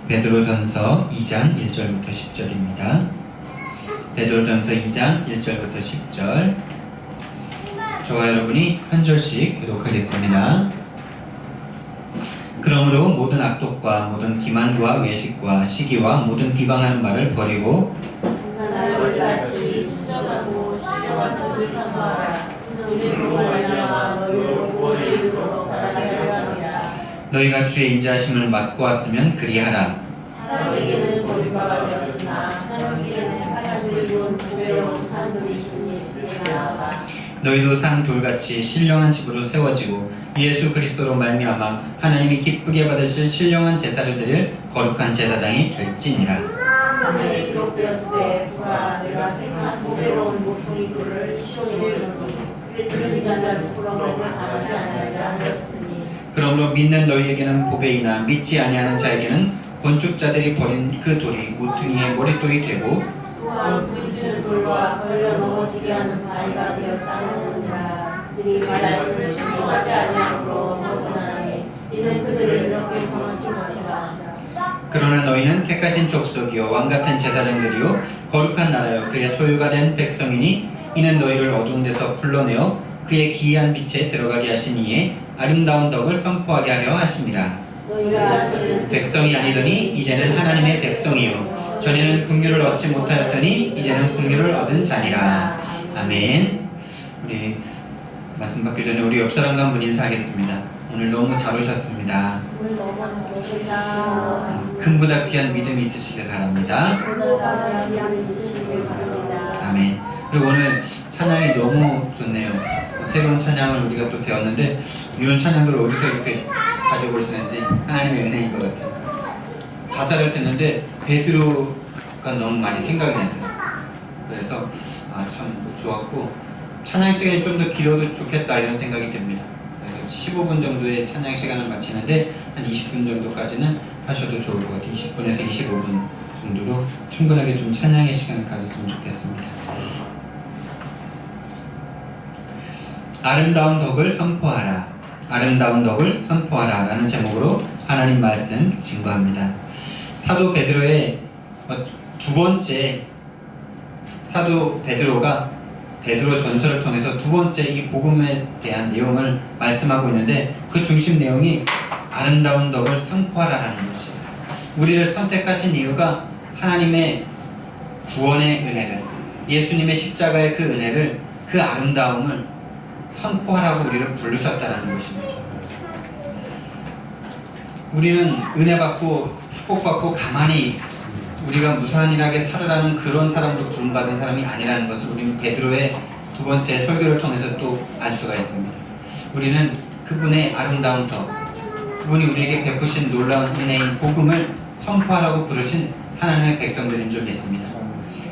베드로전서 2장 1절부터 10절입니다. 베드로전서 2장 1절부터 10절. 저와 여러분이 한 절씩 교독하겠습니다. 그러므로 모든 악독과 모든 기만과 외식과 시기와 모든 비방하는 말을 버리고 나를 같이 순전하고 신령한 뜻을 선포하라. 이름으로 말미암아 너희를 구원에 이르도록 살아가게 하리라. 너희가 주의 인자하심을 맛고 왔으면 그리하라. 사람에게는 버림받아 되었으나 하나님께는 하나님을 이룬 보배로운 산들이 있으니 나아가. 너희도 산 돌같이 신령한 집으로 세워지고 예수 그리스도로 말미암아 하나님이 기쁘게 받으실 신령한 제사를 드릴 거룩한 제사장이 될지니라. 하늘에 기록되었을 때 보라 내가 택한 보배로운 모퉁이 돌을 시온에 두노니 그를 인간자도 부러움을 당하지 아니하리라 하였으니. 그러므로 믿는 너희에게는 보배이나 믿지 아니하는 자에게는 건축자들이 버린 그 돌이 모퉁이의 머릿돌이 되고 또한 부딪히는 돌과 걸려 넘어지게 하는 바위가 되었다느니라. 그들이 말씀을 순종하지 아니함으로 벗어나니 이는 그들을 이렇게 정하신 것이라. 그러나 너희는 택하신 족속이요 왕같은 제사장들이요 거룩한 나라요 그의 소유가 된 백성이니 이는 너희를 어두운 데서 불러내어 그의 기이한 빛에 들어가게 하신 이에 아름다운 덕을 선포하게 하려 하심이라. 너희가 저는 백성이 아니더니 이제는 하나님의 백성이요 전에는 긍휼을 얻지 못하였더니 이제는 긍휼을 얻은 자니라. 아멘. 우리 말씀 받기 전에 우리 옆 사람과 한분 인사하겠습니다. 오늘 너무 잘 오셨습니다. 오늘 너무 잘 오셨다. 금보다 귀한 믿음이 있으시길 바랍니다. 오늘가 귀한 있으시길 바랍니다. 아멘. 그리고 오늘 찬양이 너무 좋네요. 새로운 찬양을 우리가 또 배웠는데 이런 찬양을 어디서 이렇게 가지고 오시는지 하나님의 은혜인 것 같아요. 가사를 듣는데 베드로가 너무 많이 생각이 나요. 그래서 참 좋았고 찬양 시간이 좀 더 길어도 좋겠다 이런 생각이 듭니다. 그래서 15분 정도의 찬양 시간을 마치는데 한 20분 정도까지는 하셔도 좋을 것 같아요. 20분에서 25분 정도로 충분하게 좀 찬양의 시간을 가졌으면 좋겠습니다. 아름다운 덕을 선포하라. 아름다운 덕을 선포하라 라는 제목으로 하나님 말씀 증거합니다. 사도 베드로의 두 번째 사도 베드로가 베드로 전서를 통해서 두 번째 이 복음에 대한 내용을 말씀하고 있는데 그 중심 내용이 아름다운 덕을 선포하라라는 것이에요. 우리를 선택하신 이유가 하나님의 구원의 은혜를, 예수님의 십자가의 그 은혜를, 그 아름다움을 선포하라고 우리를 부르셨다는 것입니다. 우리는 은혜 받고 축복받고 가만히 우리가 무산일하게 살으라는 그런 사람으로 부름받은 사람이 아니라는 것을 우리는 베드로의 두 번째 설교를 통해서 또 알 수가 있습니다. 우리는 그분의 아름다운 덕, 그분이 우리에게 베푸신 놀라운 은혜인 복음을 선포하라고 부르신 하나님의 백성들인 줄 믿습니다.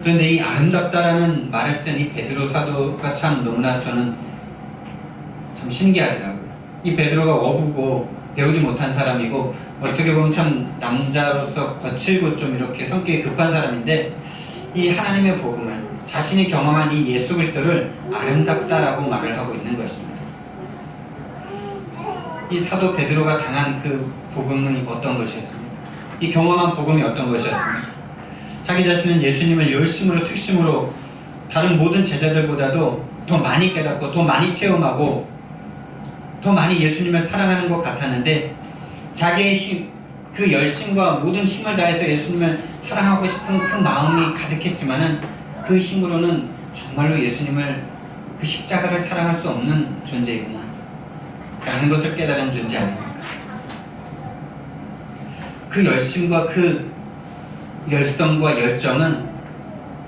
그런데 이 아름답다라는 말을 쓴 이 베드로 사도가 참 너무나 저는 참 신기하더라고요. 이 베드로가 어부고 배우지 못한 사람이고 어떻게 보면 참 남자로서 거칠고 좀 이렇게 성격이 급한 사람인데 이 하나님의 복음을 자신이 경험한 이 예수 그리스도를 아름답다라고 말을 하고 있는 것입니다. 이 사도 베드로가 당한 그 복음은 어떤 것이었습니까? 이 경험한 복음이 어떤 것이었습니까? 자기 자신은 예수님을 열심으로 특심으로 다른 모든 제자들보다도 더 많이 깨닫고 더 많이 체험하고 더 많이 예수님을 사랑하는 것 같았는데 자기의 힘, 그 열심과 모든 힘을 다해서 예수님을 사랑하고 싶은 그 마음이 가득했지만은 그 힘으로는 정말로 예수님을 그 십자가를 사랑할 수 없는 존재이구나 라는 것을 깨달은 존재 아닙니까? 그 열심과 그 열성과 열정은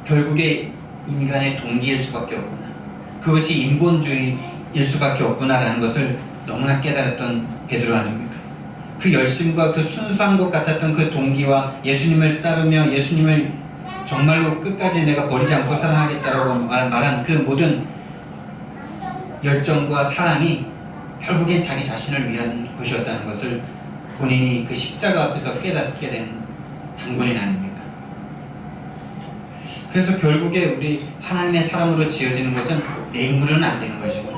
결국에 인간의 동기일 수밖에 없구나, 그것이 인본주의일 수밖에 없구나라는 것을 너무나 깨달았던 베드로 아닙니까? 그 열심과 그 순수한 것 같았던 그 동기와 예수님을 따르며 예수님을 정말로 끝까지 내가 버리지 않고 사랑하겠다라고 말한 그 모든 열정과 사랑이 결국엔 자기 자신을 위한 것이었다는 것을 본인이 그 십자가 앞에서 깨닫게 된 장본인 아닙니까? 그래서 결국에 우리 하나님의 사람으로 지어지는 것은 내 힘으로는 안 되는 것이고,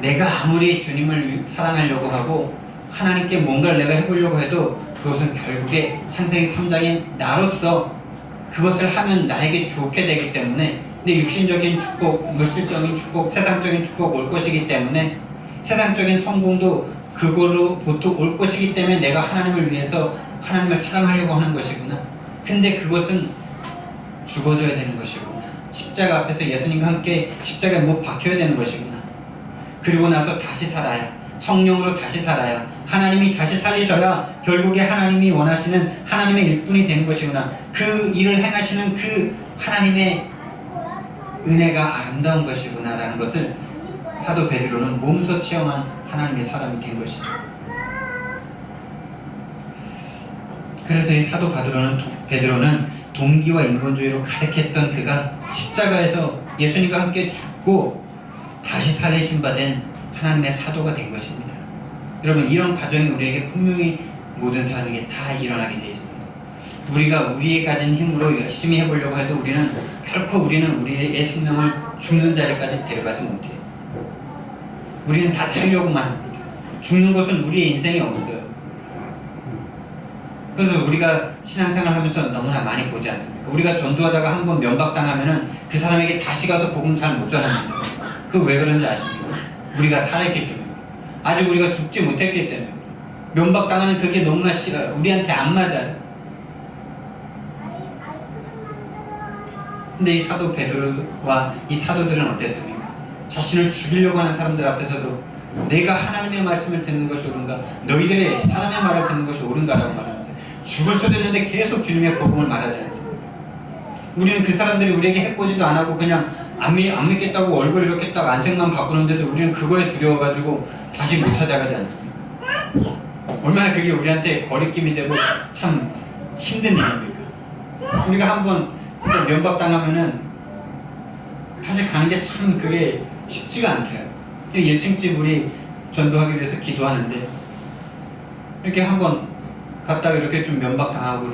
내가 아무리 주님을 사랑하려고 하고 하나님께 뭔가를 내가 해보려고 해도 그것은 결국에 창세기 3장의 나로서 그것을 하면 나에게 좋게 되기 때문에 내 육신적인 축복, 물질적인 축복, 세상적인 축복 올 것이기 때문에 세상적인 성공도 그걸로 보통 올 것이기 때문에 내가 하나님을 위해서 하나님을 사랑하려고 하는 것이구나. 근데 그것은 죽어져야 되는 것이구나. 십자가 앞에서 예수님과 함께 십자가에 못 박혀야 되는 것이구나. 그리고 나서 다시 살아야, 성령으로 다시 살아야, 하나님이 다시 살리셔야 결국에 하나님이 원하시는 하나님의 일꾼이 되는 것이구나. 그 일을 행하시는 그 하나님의 은혜가 아름다운 것이구나 라는 것을 사도 베드로는 몸소 체험한 하나님의 사람이 된 것이죠. 그래서 이 사도 베드로는 동기와 인본주의로 가득했던 그가 십자가에서 예수님과 함께 죽고 다시 살리신 바 된 하나님의 사도가 된 것입니다. 여러분, 이런 과정이 우리에게 분명히 모든 사람에게 다 일어나게 되어 있습니다. 우리가 우리의 가진 힘으로 열심히 해보려고 해도 결코 우리는 우리의 생명을 죽는 자리까지 데려가지 못해요. 우리는 다 살려고만 합니다. 죽는 것은 우리의 인생에 없어요. 그래서 우리가 신앙생활 하면서 너무나 많이 보지 않습니까? 우리가 전도하다가 한번 면박당하면은 그 사람에게 다시 가서 복음 잘 못 전합니다. 그거 왜 그런지 아십니까? 우리가 살아있기 때문에. 아직 우리가 죽지 못했기 때문에. 면박당하는 그게 너무나 싫어요. 우리한테 안 맞아요. 근데 이 사도 베드로와 이 사도들은 어땠습니까? 자신을 죽이려고 하는 사람들 앞에서도 내가 하나님의 말씀을 듣는 것이 옳은가? 너희들의 사람의 말을 듣는 것이 옳은가라고 말하면서 죽을 수도 있는데 계속 주님의 복음을 말하지 않습니다. 우리는 그 사람들이 우리에게 해보지도 안 하고 그냥 안 믿겠다고 얼굴 이렇게 딱 안색만 바꾸는데도 우리는 그거에 두려워가지고 다시 못 찾아가지 않습니까? 얼마나 그게 우리한테 거리낌이 되고 참 힘든 일입니까? 우리가 한번 진짜 면박당하면은 다시 가는 게 참 그게 쉽지가 않더라고요. 1층 집 우리 전도하기 위해서 기도하는데 이렇게 한번 갔다가 이렇게 좀 면박당하고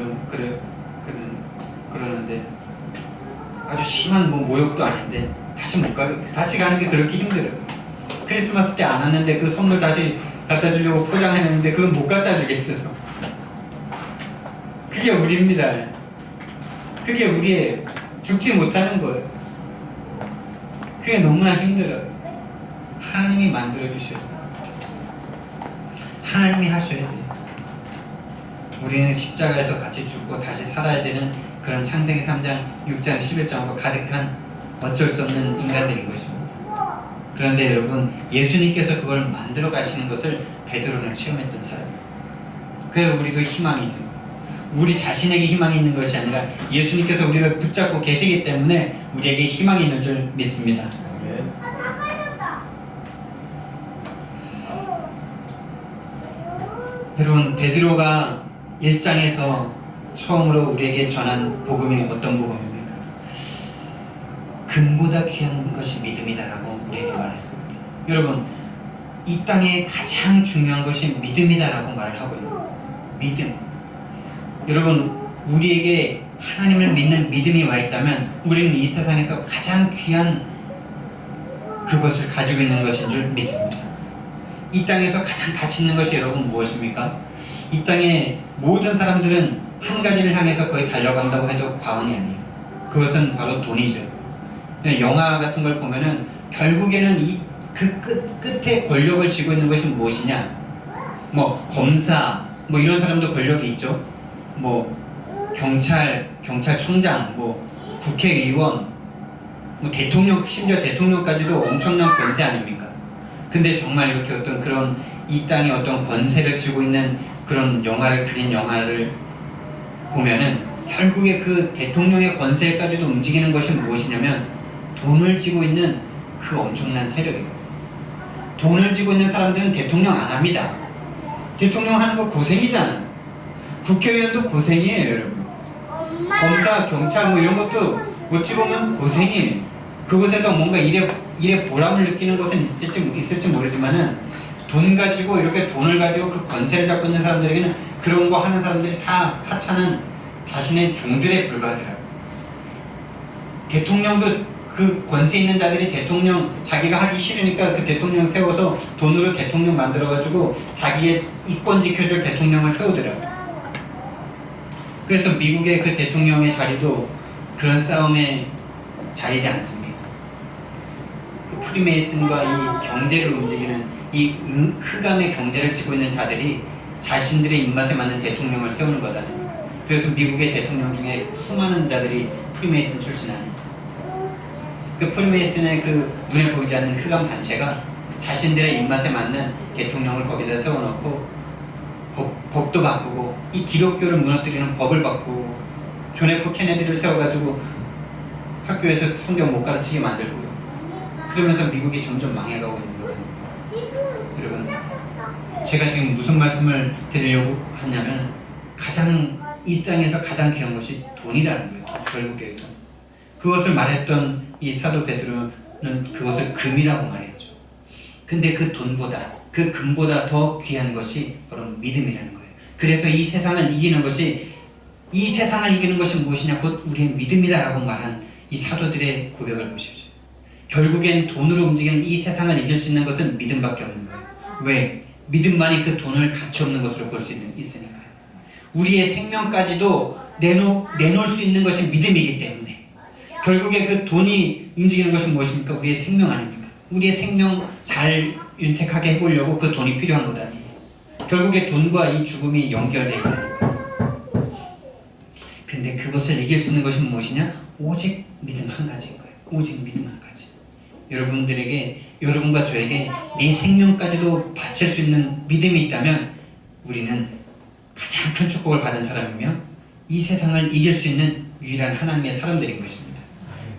그러는데 아주 심한 모욕도 아닌데 다시 못 가요. 다시 가는 게 그렇게 힘들어요. 크리스마스 때 안 왔는데 그 선물 다시 갖다 주려고 포장했는데 그건 못 갖다 주겠어요. 그게 우리입니다. 그게 우리의 죽지 못하는 거예요. 그게 너무나 힘들어요. 하나님이 만들어 주셔야 돼요. 하나님이 하셔야 돼요. 우리는 십자가에서 같이 죽고 다시 살아야 되는 그런 창세기 3장, 6장, 11장으로 가득한 어쩔 수 없는 인간들인 것입니다. 그런데 여러분, 예수님께서 그걸 만들어 가시는 것을 베드로는 체험했던 사람이에요. 그래서 우리도 희망이 있는 거예요. 우리 자신에게 희망이 있는 것이 아니라 예수님께서 우리를 붙잡고 계시기 때문에 우리에게 희망이 있는 줄 믿습니다. 여러분, 베드로가 1장에서 처음으로 우리에게 전한 복음이 어떤 복음입니까? 금보다 귀한 것이 믿음이다라고 우리에게 말했습니다. 여러분, 이 땅에 가장 중요한 것이 믿음이다라고 말을 하고 있는 거예요. 믿음. 여러분, 우리에게 하나님을 믿는 믿음이 와 있다면 우리는 이 세상에서 가장 귀한 그것을 가지고 있는 것인 줄 믿습니다. 이 땅에서 가장 가치 있는 것이 여러분 무엇입니까? 이 땅의 모든 사람들은 한 가지를 향해서 거의 달려간다고 해도 과언이 아니에요. 그것은 바로 돈이죠. 영화 같은 걸 보면은 결국에는 그 끝에 권력을 쥐고 있는 것이 무엇이냐? 검사, 이런 사람도 권력이 있죠. 경찰청장, 국회의원, 대통령, 심지어 대통령까지도 엄청난 권세 아닙니까? 근데 정말 이렇게 어떤 그런 이 땅에 어떤 권세를 쥐고 있는 그런 그린 영화를 보면은 결국에 그 대통령의 권세까지도 움직이는 것이 무엇이냐면 돈을 쥐고 있는 그 엄청난 세력입니다. 돈을 쥐고 있는 사람들은 대통령 안 합니다. 대통령 하는 거 고생이잖아요. 국회의원도 고생이에요, 여러분. 검사, 경찰 이런 것도 어찌 보면 고생이에요. 그곳에서 뭔가 일에 보람을 느끼는 것은 있을지 모르지만은 돈을 가지고 그 권세를 잡고 있는 사람들에게는 그런 거 하는 사람들이 다 하찮은 자신의 종들에 불과하더라고요. 대통령도 그 권세 있는 자들이 대통령 자기가 하기 싫으니까 그 대통령 세워서 돈으로 대통령 만들어가지고 자기의 이권 지켜줄 대통령을 세우더라고요. 그래서 미국의 그 대통령의 자리도 그런 싸움에 자리지 않습니다. 그 프리메이슨과 이 경제를 움직이는 이 흑암의 경제를 쥐고 있는 자들이 자신들의 입맛에 맞는 대통령을 세우는 거다. 그래서 미국의 대통령 중에 수많은 자들이 프리메이슨 출신하는, 그 프리메이슨의 그 눈에 보이지 않는 흑암 단체가 자신들의 입맛에 맞는 대통령을 거기다 세워놓고 법도 바꾸고 이 기독교를 무너뜨리는 법을 바꾸고 존 F 케네디를 세워가지고 학교에서 성경 못 가르치게 만들고요. 그러면서 미국이 점점 망해가고 있는 거거든요. 여러분, 제가 지금 무슨 말씀을 드리려고 하냐면 이 땅에서 가장 귀한 것이 돈이라는 거예요. 결국에 돈. 그것을 말했던 이 사도 베드로는 그것을 금이라고 말했죠. 근데 그 돈보다, 그 금보다 더 귀한 것이 바로 믿음이라는 거예요. 그래서 이 세상을 이기는 것이 무엇이냐? 곧 우리의 믿음이다라고 말한 이 사도들의 고백을 보십시오. 결국엔 돈으로 움직이는 이 세상을 이길 수 있는 것은 믿음밖에 없는 거예요. 왜? 믿음만이 그 돈을 가치 없는 것으로 볼 수 있으니까요. 우리의 생명까지도 내놓을 수 있는 것이 믿음이기 때문에 결국에 그 돈이 움직이는 것이 무엇입니까? 우리의 생명 아닙니까? 우리의 생명 잘 윤택하게 해보려고 그 돈이 필요한 것 아니에요. 결국에 돈과 이 죽음이 연결되어 있는 거예요. 근데 그것을 이길 수 있는 것이 무엇이냐? 오직 믿음 한 가지인 거예요. 오직 믿음 한 가지. 여러분과 저에게 내 생명까지도 바칠 수 있는 믿음이 있다면 우리는 가장 큰 축복을 받은 사람이며 이 세상을 이길 수 있는 유일한 하나님의 사람들인 것입니다.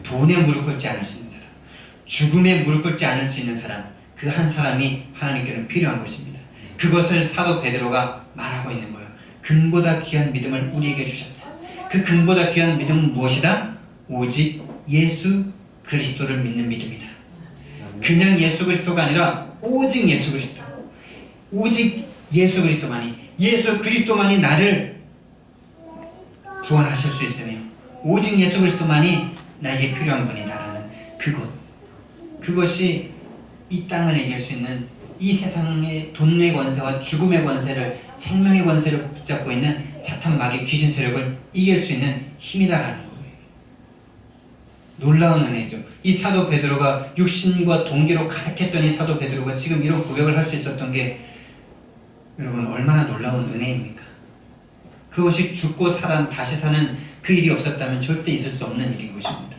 돈에 무릎 꿇지 않을 수 있는 사람, 죽음에 무릎 꿇지 않을 수 있는 사람, 그 한 사람이 하나님께는 필요한 것입니다. 그것을 사도 베드로가 말하고 있는 거예요. 금보다 귀한 믿음을 우리에게 주셨다. 그 금보다 귀한 믿음은 무엇이다? 오직 예수 그리스도를 믿는 믿음이다. 그냥 예수 그리스도가 아니라 오직 예수 그리스도, 오직 예수 그리스도만이, 예수 그리스도만이 나를 구원하실 수 있으며 오직 예수 그리스도만이 나에게 필요한 분이다라는 그것이 이 땅을 이길 수 있는, 이 세상의 돈의 권세와 죽음의 권세를, 생명의 권세를 붙잡고 있는 사탄 마귀 귀신 세력을 이길 수 있는 힘이다라는 거예요. 놀라운 은혜죠. 이 사도 베드로가 육신과 동기로 가득했던 이 사도 베드로가 지금 이런 고백을 할 수 있었던 게 여러분 얼마나 놀라운 은혜입니까? 그것이 죽고 다시 사는 그 일이 없었다면 절대 있을 수 없는 일인 것입니다.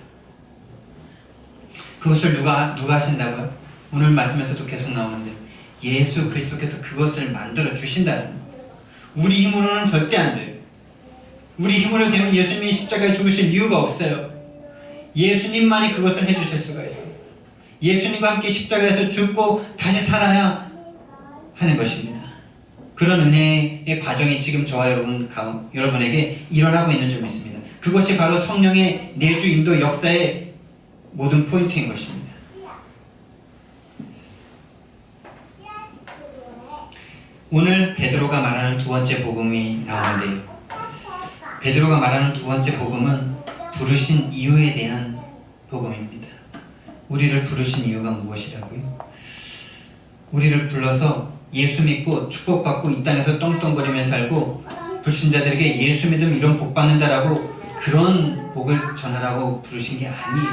그것을 누가 하신다고요? 오늘 말씀에서도 계속 나오는데 예수 그리스도께서 그것을 만들어 주신다는 거예요. 우리 힘으로는 절대 안 돼요. 우리 힘으로 되면 예수님이 십자가에 죽으실 이유가 없어요. 예수님만이 그것을 해주실 수가 있어요. 예수님과 함께 십자가에서 죽고 다시 살아야 하는 것입니다. 그런 은혜의 과정이 지금 저와 여러분에게 일어나고 있는 줄 믿습니다. 그것이 바로 성령의 내주 인도 역사의 모든 포인트인 것입니다. 오늘 베드로가 말하는 두 번째 복음이 나오는데요. 베드로가 말하는 두 번째 복음은 부르신 이유에 대한 복음입니다. 우리를 부르신 이유가 무엇이라고요? 우리를 불러서 예수 믿고 축복받고 이 땅에서 떵떵거리며 살고 불신자들에게 예수 믿으면 이런 복 받는다라고 그런 복을 전하라고 부르신 게 아니에요.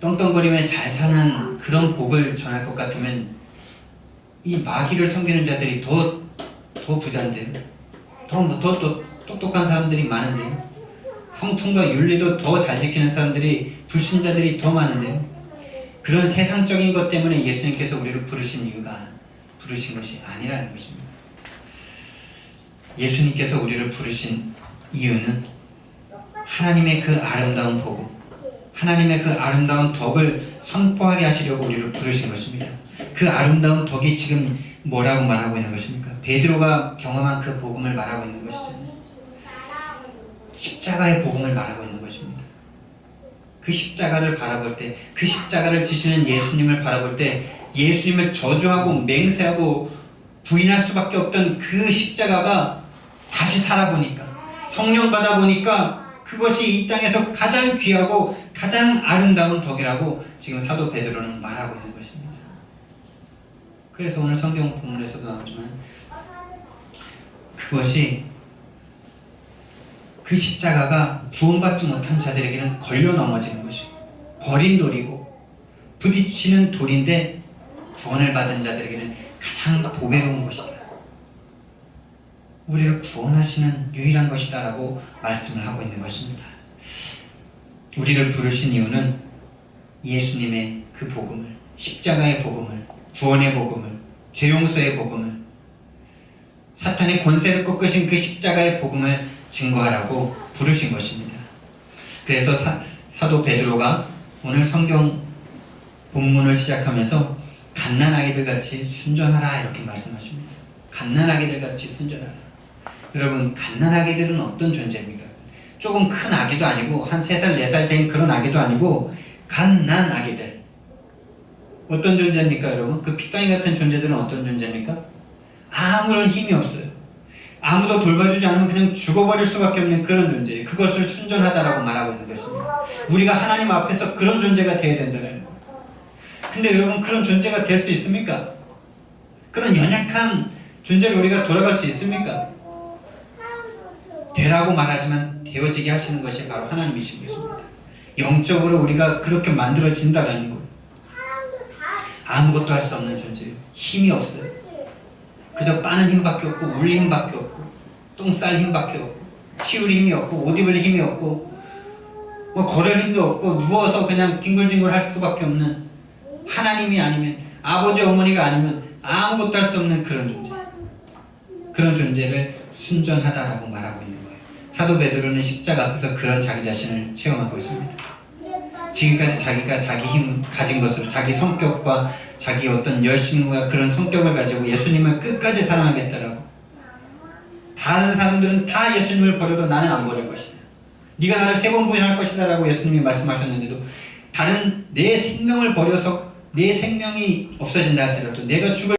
떵떵거리며 잘 사는 그런 복을 전할 것 같으면 이 마귀를 섬기는 자들이 더 부자인데요. 더 똑똑한 사람들이 많은데요. 성품과 윤리도 더 잘 지키는 사람들이, 불신자들이 더 많은데요. 그런 세상적인 것 때문에 예수님께서 우리를 부르신 것이 아니라는 것입니다. 예수님께서 우리를 부르신 이유는 하나님의 그 아름다운 복음, 하나님의 그 아름다운 덕을 선포하게 하시려고 우리를 부르신 것입니다. 그 아름다운 덕이 지금 뭐라고 말하고 있는 것입니까? 베드로가 경험한 그 복음을 말하고 있는 것이잖아요. 십자가의 복음을 말하고 있는 것입니다. 그 십자가를 바라볼 때, 그 십자가를 지시는 예수님을 바라볼 때 예수님을 저주하고 맹세하고 부인할 수밖에 없던 그 십자가가 다시 살아보니까, 성령 받아보니까 그것이 이 땅에서 가장 귀하고 가장 아름다운 덕이라고 지금 사도 베드로는 말하고 있는 것입니다. 그래서 오늘 성경 본문에서도 나오지만 그것이 그 십자가가 구원받지 못한 자들에게는 걸려 넘어지는 것이고 버린 돌이고 부딪히는 돌인데 구원을 받은 자들에게는 가장 보배로운 것이다. 우리를 구원하시는 유일한 것이다 라고 말씀을 하고 있는 것입니다. 우리를 부르신 이유는 예수님의 그 복음을, 십자가의 복음을, 구원의 복음을, 죄 용서의 복음을, 사탄의 권세를 꺾으신 그 십자가의 복음을 증거하라고 부르신 것입니다. 그래서 사도 베드로가 오늘 성경 본문을 시작하면서 갓난아기들 같이 순전하라 이렇게 말씀하십니다. 갓난아기들 같이 순전하라. 여러분, 갓난아기들은 어떤 존재입니까? 조금 큰 아기도 아니고 한 3살, 4살 된 그런 아기도 아니고 갓난아기들. 어떤 존재입니까, 여러분? 그 핏덩이 같은 존재들은 어떤 존재입니까? 아무런 힘이 없어요. 아무도 돌봐주지 않으면 그냥 죽어버릴 수밖에 없는 그런 존재예요. 그것을 순전하다라고 말하고 있는 것입니다. 우리가 하나님 앞에서 그런 존재가 되어야 된다는 거예요. 근데 여러분, 그런 존재가 될 수 있습니까? 그런 연약한 존재로 우리가 돌아갈 수 있습니까? 되라고 말하지만 되어지게 하시는 것이 바로 하나님이신 것입니다. 영적으로 우리가 그렇게 만들어진다라는 거예요. 아무것도 할 수 없는 존재예요. 힘이 없어요. 그저 빠는 힘밖에 없고 울 힘밖에 없고 똥 쌀 힘밖에 없고 치울 힘이 없고 옷 입을 힘이 없고 뭐 걸을 힘도 없고 누워서 그냥 뒹굴뒹굴 할 수밖에 없는, 하나님이 아니면, 아버지 어머니가 아니면 아무것도 할 수 없는 그런 존재, 그런 존재를 순전하다라고 말하고 있는 거예요. 사도 베드로는 십자가 앞에서 그런 자기 자신을 체험하고 있습니다. 지금까지 자기가 자기 힘 가진 것으로 자기 성격과 자기 어떤 열심과 그런 성격을 가지고 예수님을 끝까지 사랑하겠다라고, 다른 사람들은 다 예수님을 버려도 나는 안 버릴 것이다, 네가 나를 3번 부인할 것이다 라고 예수님이 말씀하셨는데도 다른 내 생명을 버려서 내 생명이 없어진다 할지라도, 내가 죽을